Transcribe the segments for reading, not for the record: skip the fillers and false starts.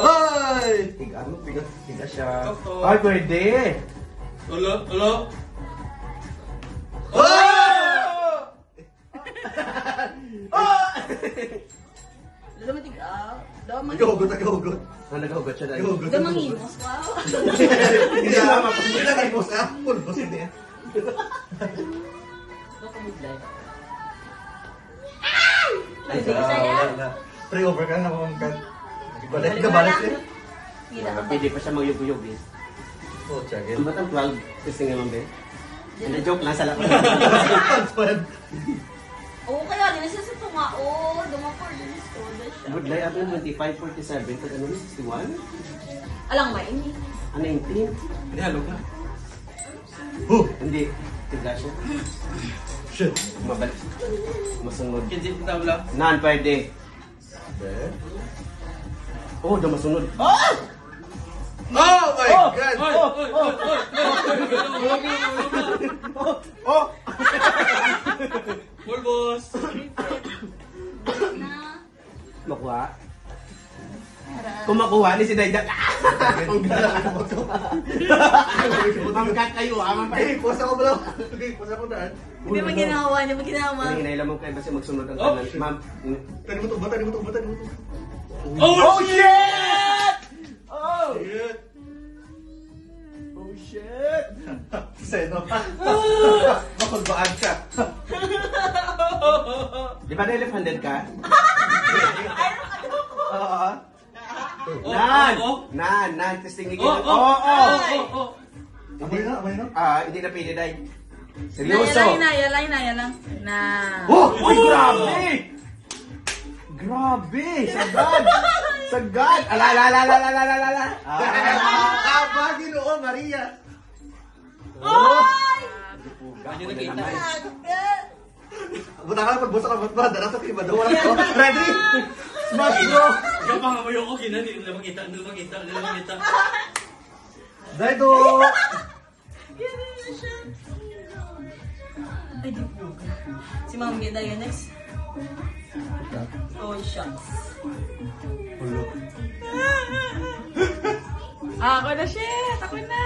Ay! Tiga siya. Sakto. Ay, pwede. Ulo, ulo. Daman tiga. Daman Naghugot, naghugot. Nagahugot siya dahil. Naghugot. Daman himos. Wow. Hindi na mapagpapagay mo sa pulbos hindi. Nakamudlay. Ay, Sige, saya. wala. Pre-over ka na kung kan. Balik ka, balik ka. Wala, pwede pa siya magyug-yug eh. Oh, chagin. Ang batang 12, kasi nga mong be. Hindi, joke lang, sala. Oo, kaya din siya sa tunga. Oo, dumapor din siya. Good lay, ato yung 25, 47, pag ano, 61? Alang ba ini? Ano, 19? Hindi, halog na. Hindi, tiga siya. Shit. Mabalik. Masunod. Kinsit yung tabla. Nan, pwede. Oh, daw masunod. Oh my Oy, God! oy, oy, oy, oy. Oh! Pulbos. Na. Makuha. Kung makuha ni si Dayda. Mangkat kayo, aman pa. Hey, post ako bro. Okay, post ako daan. Hindi mo ginawa, hindi mo ginawa. Hindi, hinailan mo kayo kasi magsunod ang Oh! kanan. Ma'am. Tadi mo to, tadi mo to, tadi mo to. Oh, shit! Oh! Shit. Oh, shit! Seno. Makulbaan ka. Di ba na-left-handed ka? Oo. Nan! Nan, testing again. Oo, oo. Amay na, amay na. Hindi na pili, Day. Na, Seryoso. yan lang. Na. Oh! Uy, grabe! Grabe! Sagad! Sagad! Ala. Aba, Ginoo, Maria. Ay! Ano nakita? Buta ka, pagbusa ka, ba't ba? Dala sa tiba, wala ko. Ready? Smash bro! Ikaw pa nga mo yung okay na. Hindi na makita, hindi na makita, hindi na makita. Daido! Ganun na siya. Ay, di po. Si Ma'am Geda yun next. Oh, shucks. Ulo. Ako na, shit! Ako na!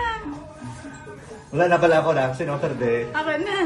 Wala na pala ako na, sinoterde. Ako na!